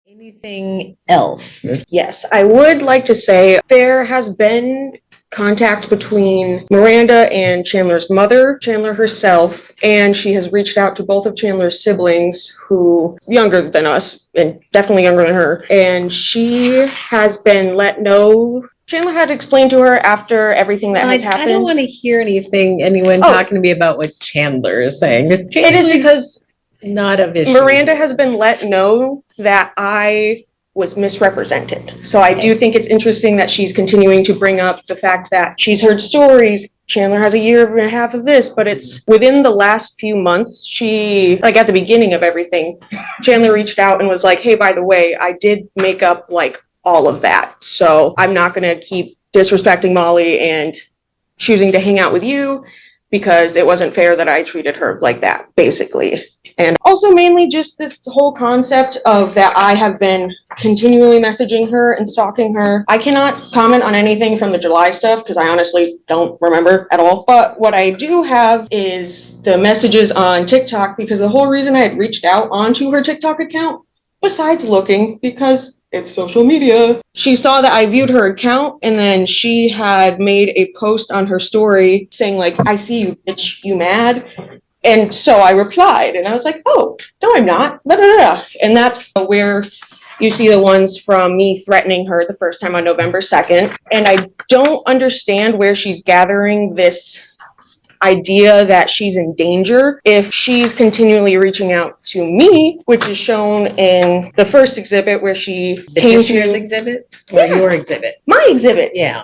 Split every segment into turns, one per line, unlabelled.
Anything else?
Yes, I would like to say there has been contact between Miranda and Chandler's mother, Chandler herself, and she has reached out to both of Chandler's siblings who younger than us and definitely younger than her, and she has been let know. Chandler had explained to her after everything that has happened.
I don't want to hear anyone talking to me about what Chandler is saying.
It is because
not of issue.
Miranda has been let know that I was misrepresented. So I do think it's interesting that she's continuing to bring up the fact that she's heard stories. Chandler has a year and a half of this, but it's within the last few months, like at the beginning of everything, Chandler reached out and was like, hey, by the way, I did make up like all of that. So I'm not going to keep disrespecting Molly and choosing to hang out with you because it wasn't fair that I treated her like that, basically. And also mainly just this whole concept of that I have been continually messaging her and stalking her. I cannot comment on anything from the July stuff because I honestly don't remember at all. But what I do have is the messages on TikTok, because the whole reason I had reached out onto her TikTok account, besides looking, because it's social media, she saw that I viewed her account, and then she had made a post on her story saying like, I see you, bitch, you mad? And so I replied, and I was like, oh, no, I'm not. Blah, blah, blah. And that's where you see the ones from me threatening her the first time on November 2nd. And I don't understand where she's gathering this idea that she's in danger if she's continually reaching out to me, which is shown in the first exhibit where she came to
exhibits or your exhibits.
My exhibits.
Yeah.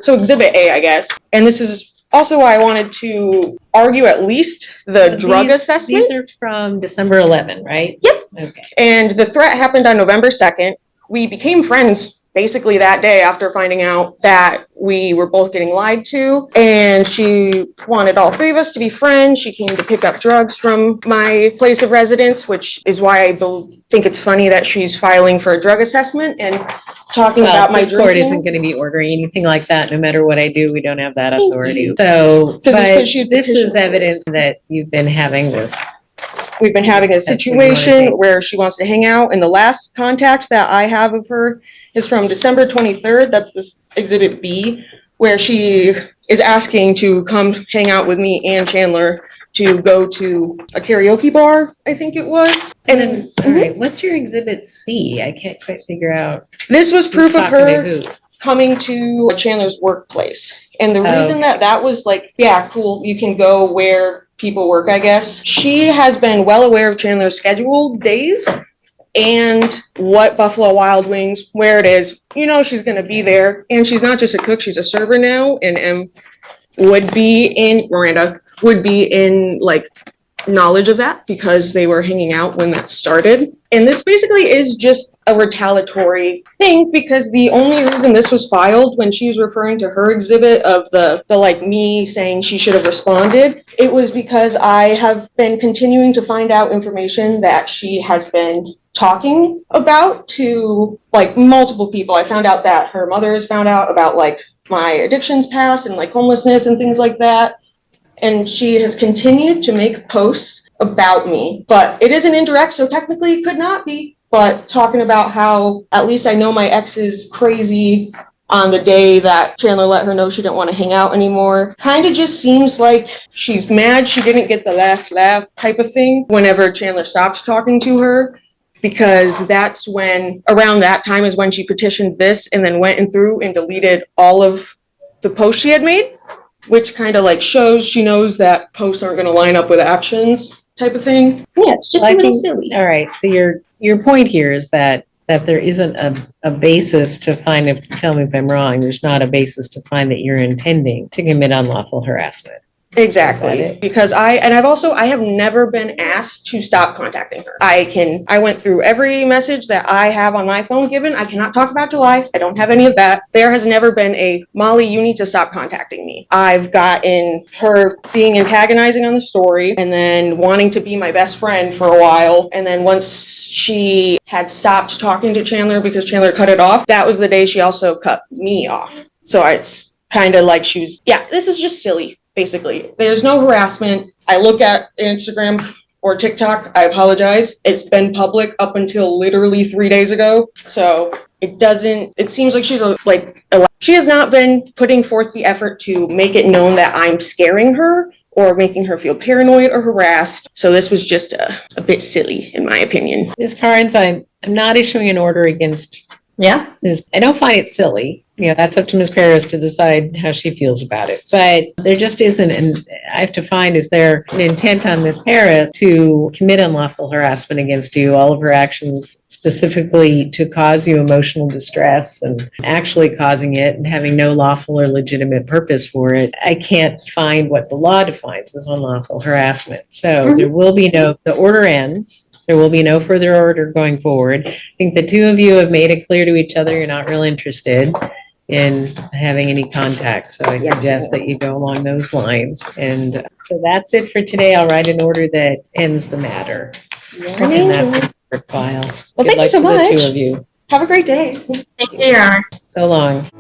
So exhibit A, I guess. And this is also why I wanted to argue at least the drug assessment.
These are from December 11, right?
Yep.
Okay.
And the threat happened on November 2nd. We became friends basically that day after finding out that we were both getting lied to, and she wanted all three of us to be friends. She came to pick up drugs from my place of residence, which is why I think it's funny that she's filing for a drug assessment and talking about my drinking.
Court isn't going to be ordering anything like that. No matter what I do, we don't have that authority. So, but this is evidence that you've been having this.
We've been having a situation where she wants to hang out, and the last contact that I have of her is from December 23rd. That's this exhibit B, where she is asking to come hang out with me and Chandler to go to a karaoke bar, I think it was. And then,
all right, what's your exhibit C? I can't quite figure out.
This was proof of her coming to Chandler's workplace. And the reason that was like, yeah, cool, you can go where people work, I guess. She has been well aware of Chandler's scheduled days and what Buffalo Wild Wings, where it is, you know, she's going to be there. And she's not just a cook, she's a server now. And Miranda would be in like knowledge of that because they were hanging out when that started. And this basically is just a retaliatory thing because the only reason this was filed when she was referring to her exhibit of the like me saying she should have responded, it was because I have been continuing to find out information that she has been talking about to like multiple people. I found out that her mother has found out about like my addictions past and like homelessness and things like that. And she has continued to make posts about me, but it isn't indirect, so technically it could not be. But talking about how at least I know my ex is crazy on the day that Chandler let her know she didn't want to hang out anymore. Kind of just seems like she's mad she didn't get the last laugh type of thing whenever Chandler stops talking to her. Because that's when, around that time is when she petitioned this and then went through and deleted all of the posts she had made, which kind of like shows she knows that posts aren't going to line up with actions type of thing. Yeah, it's just a little silly.
All right, so your point here is that there isn't a basis to find, tell me if I'm wrong, there's not a basis to find that you're intending to commit unlawful harassment.
Exactly, because I have never been asked to stop contacting her. I went through every message that I have on my phone given. I cannot talk about July. I don't have any of that. There has never been a Molly, you need to stop contacting me. I've gotten her being antagonizing on the story and then wanting to be my best friend for a while. And then once she had stopped talking to Chandler because Chandler cut it off, that was the day she also cut me off. So it's kind of like this is just silly. Basically, there's no harassment. I look at Instagram or TikTok, I apologize. It's been public up until literally 3 days ago. So it seems like she has not been putting forth the effort to make it known that I'm scaring her or making her feel paranoid or harassed. So this was just a bit silly, in my opinion.
Ms. Carnes, I'm not issuing an order against.
Yeah.
I don't find it silly. That's up to Ms. Paris to decide how she feels about it. But there just isn't, and I have to find, is there an intent on Ms. Paris to commit unlawful harassment against you, all of her actions specifically to cause you emotional distress and actually causing it and having no lawful or legitimate purpose for it? I can't find what the law defines as unlawful harassment. So there will be the order ends. There will be no further order going forward. I think the two of you have made it clear to each other you're not real interested in having any contact. So I suggest that you go along those lines. And so that's it for today. I'll write an order that ends the matter. And that's a court file.
Well, thank you so much.
The two of you.
Have a great day.
Thank you, Your Honor.
So long.